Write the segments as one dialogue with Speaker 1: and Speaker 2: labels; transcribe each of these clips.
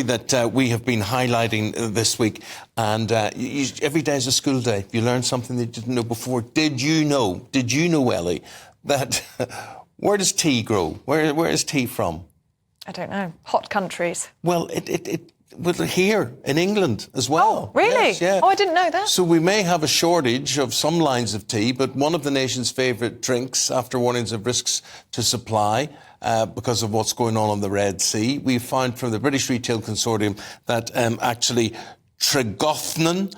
Speaker 1: story that we have been highlighting this week, and every day is a school day. You learn something that you didn't know before. Did you know, Ellie, that where does tea grow? Where is tea from?
Speaker 2: I don't know. Hot countries.
Speaker 1: Well, well, here in England as well.
Speaker 2: Oh, really?
Speaker 1: Yes, yeah.
Speaker 2: Oh, I didn't know that.
Speaker 1: So we may have a shortage of some lines of tea, but one of the nation's favourite drinks, after warnings of risks to supply because of what's going on the Red Sea, we found from the British Retail Consortium that actually Tregothnan,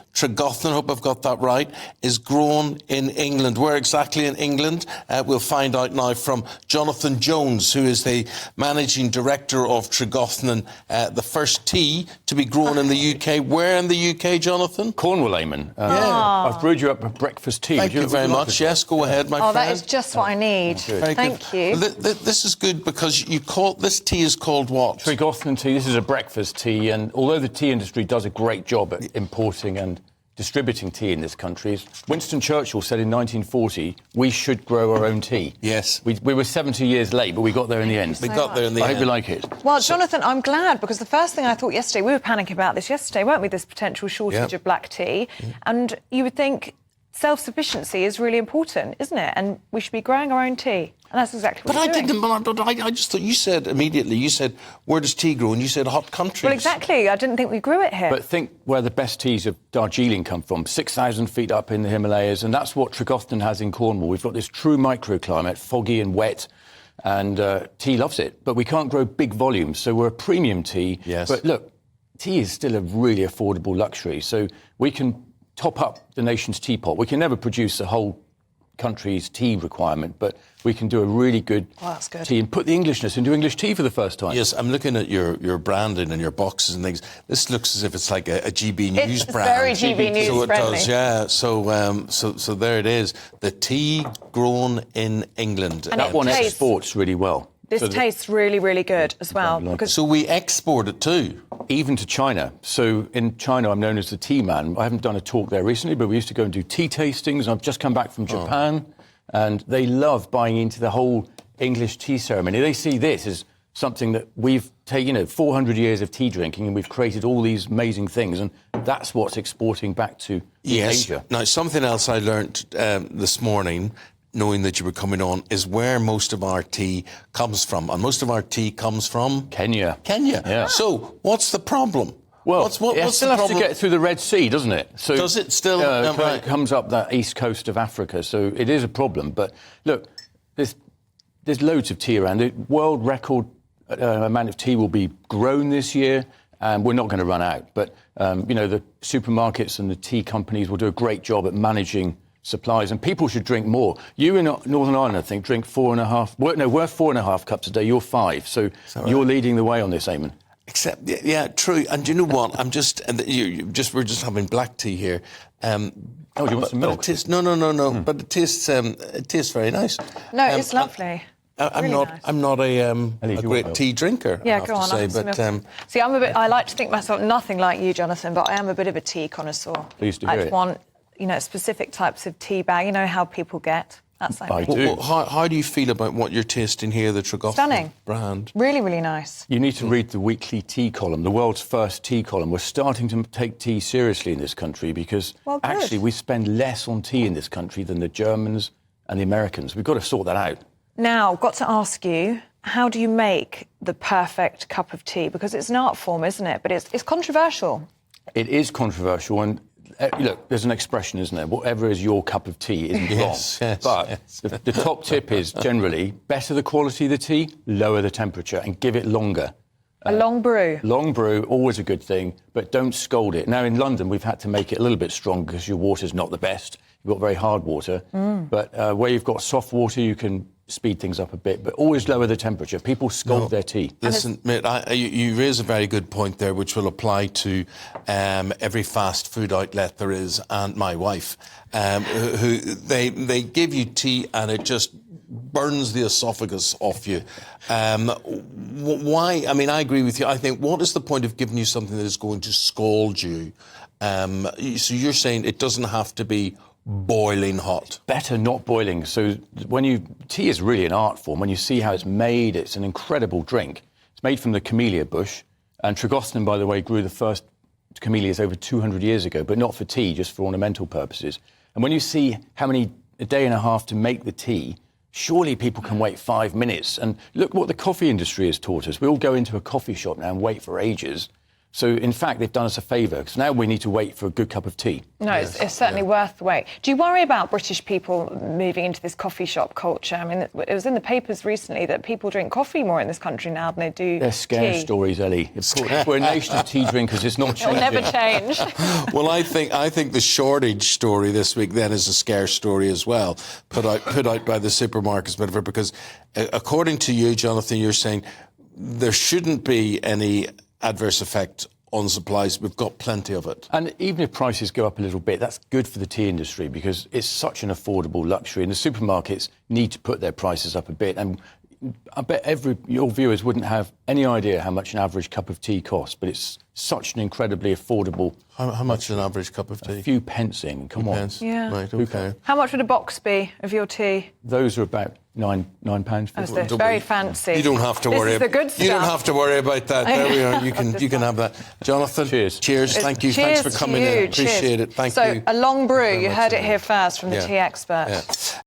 Speaker 1: hope I've got that right, is grown in England. Where exactly in England? We'll find out now from Jonathon Jones, who is the Managing Director of Tregothnan, the first tea to be grown in the UK. Where in the UK, Jonathan?
Speaker 3: Cornwall, Eamon.
Speaker 1: Yeah.
Speaker 3: I've brewed you up a breakfast tea.
Speaker 1: Thank you very much. Yes, go ahead, my friend.
Speaker 2: Oh, that is just what I need. Thank you.
Speaker 1: Well, this is good because this tea is called what?
Speaker 3: Tregothnan tea. This is a breakfast tea, and although the tea industry does a great job at importing and distributing tea in this country, Winston Churchill said in 1940, we should grow our own tea.
Speaker 1: Yes.
Speaker 3: We were 70 years late, but we got there in the end.
Speaker 1: We got there in the end.
Speaker 3: I hope you like it.
Speaker 2: Well, Jonathan, I'm glad, because the first thing I thought yesterday, we were panicking about this yesterday, weren't we, this potential shortage of black tea. And you would think self-sufficiency is really important, isn't it? And we should be growing our own tea. And that's exactly what we're doing.
Speaker 1: But I just thought you said, where does tea grow? And you said hot countries.
Speaker 2: Well, exactly. I didn't think we grew it here.
Speaker 3: But think where the best teas of Darjeeling come from, 6,000 feet up in the Himalayas, and that's what Tregothnan has in Cornwall. We've got this true microclimate, foggy and wet, and tea loves it. But we can't grow big volumes, so we're a premium tea.
Speaker 1: Yes.
Speaker 3: But look, tea is still a really affordable luxury, so we can top up the nation's teapot. We can never produce the whole country's tea requirement, but we can do a really good tea and put the Englishness into English tea for the first time.
Speaker 1: Yes, I'm looking at your branding and your boxes and things. This looks as if it's like a GBNews brand.
Speaker 2: It's very GBNews
Speaker 1: so it
Speaker 2: friendly.
Speaker 1: does, yeah. So there it is. The tea grown in England.
Speaker 2: And
Speaker 3: that one exports really well.
Speaker 2: This tastes really, really good as well.
Speaker 1: So we export it too?
Speaker 3: Even to China. So in China, I'm known as the tea man. I haven't done a talk there recently, but we used to go and do tea tastings. I've just come back from Japan, and they love buying into the whole English tea ceremony. They see this as something that we've taken, 400 years of tea drinking, and we've created all these amazing things, and that's what's exporting back to Asia.
Speaker 1: Now, something else I learnt this morning, knowing that you were coming on, is where most of our tea comes from. And most of our tea comes from?
Speaker 3: Kenya.
Speaker 1: Yeah. So, what's the problem?
Speaker 3: Well,
Speaker 1: what's
Speaker 3: it still has to get through the Red Sea, doesn't it? So,
Speaker 1: does it still?
Speaker 3: It comes up that east coast of Africa, so it is a problem. But look, there's loads of tea around. The world record amount of tea will be grown this year, and we're not going to run out. But, the supermarkets and the tea companies will do a great job at managing supplies, and people should drink more. You in Northern Ireland, I think, drink 4.5. We're 4.5 cups a day. You're 5, so you're leading the way on this, Eamon.
Speaker 1: Except, yeah, true. And you know what? We're just having black tea here.
Speaker 3: Do you want some milk?
Speaker 1: No. But it tastes very nice.
Speaker 2: No, it's lovely.
Speaker 1: I'm not a great tea drinker.
Speaker 2: Yeah,
Speaker 1: I have
Speaker 2: go on.
Speaker 1: to say,
Speaker 2: See, I like to think myself nothing like you, Jonathan, but I am a bit of a tea connoisseur.
Speaker 3: Pleased to hear it.
Speaker 2: I want specific types of tea bag. You know how people get. That's like
Speaker 3: I do.
Speaker 1: How do you feel about what you're tasting here, the Tregothnan brand?
Speaker 2: Really, really nice.
Speaker 3: You need to read the weekly tea column, the world's first tea column. We're starting to take tea seriously in this country because actually we spend less on tea in this country than the Germans and the Americans. We've got to sort that out.
Speaker 2: Now, got to ask you, how do you make the perfect cup of tea? Because it's an art form, isn't it? But it's controversial.
Speaker 3: It is controversial, and look, there's an expression, isn't there? Whatever is your cup of tea isn't wrong. But the top tip is generally better the quality of the tea, lower the temperature, and give it longer.
Speaker 2: A long brew.
Speaker 3: Long brew, always a good thing, but don't scald it. Now, in London, we've had to make it a little bit strong because your water's not the best. You've got very hard water. But where you've got soft water, you can speed things up a bit, but always lower the temperature. People scald their tea.
Speaker 1: Listen, mate, you raise a very good point there, which will apply to every fast food outlet there is, and my wife, who they give you tea and it just burns the esophagus off you. Why? I mean, I agree with you. I think, what is the point of giving you something that is going to scald you? So you're saying it doesn't have to be boiling hot?
Speaker 3: Better not boiling. So tea is really an art form. When you see how it's made, it's an incredible drink. It's made from the camellia bush. And Tregothnan, by the way, grew the first camellias over 200 years ago, but not for tea, just for ornamental purposes. And when you see a day and a half to make the tea, surely people can wait 5 minutes. And look what the coffee industry has taught us. We all go into a coffee shop now and wait for ages. So, in fact, they've done us a favour, because now we need to wait for a good cup of tea.
Speaker 2: No, yes. it's certainly worth the wait. Do you worry about British people moving into this coffee shop culture? I mean, it was in the papers recently that people drink coffee more in this country now than they do
Speaker 3: They're scare stories, Ellie. We're a nation of tea drinkers. It's not changing.
Speaker 2: It'll never change.
Speaker 1: Well, I think the shortage story this week then is a scare story as well, put out by the supermarkets, whatever, because according to you, Jonathan, you're saying there shouldn't be any adverse effect on supplies. We've got plenty of it.
Speaker 3: And even if prices go up a little bit, that's good for the tea industry, because it's such an affordable luxury, and the supermarkets need to put their prices up a bit. And I bet your viewers wouldn't have any idea how much an average cup of tea costs, but it's such an incredibly affordable...
Speaker 1: How much an average cup of tea?
Speaker 3: A few pence in, come on.
Speaker 2: Yeah.
Speaker 1: Right, OK.
Speaker 2: How much would a box be of your tea?
Speaker 3: Those are about £9.50.
Speaker 2: Oh, very fancy.
Speaker 1: You don't have to worry.
Speaker 2: This is the good stuff.
Speaker 1: You don't have to worry about that. There we are. You can have that. Jonathan,
Speaker 3: cheers.
Speaker 1: Thank you.
Speaker 2: Cheers
Speaker 1: Thanks for coming in. Appreciate it. Thank you.
Speaker 2: So, a long brew. You heard it here first from the tea expert.
Speaker 1: Yeah.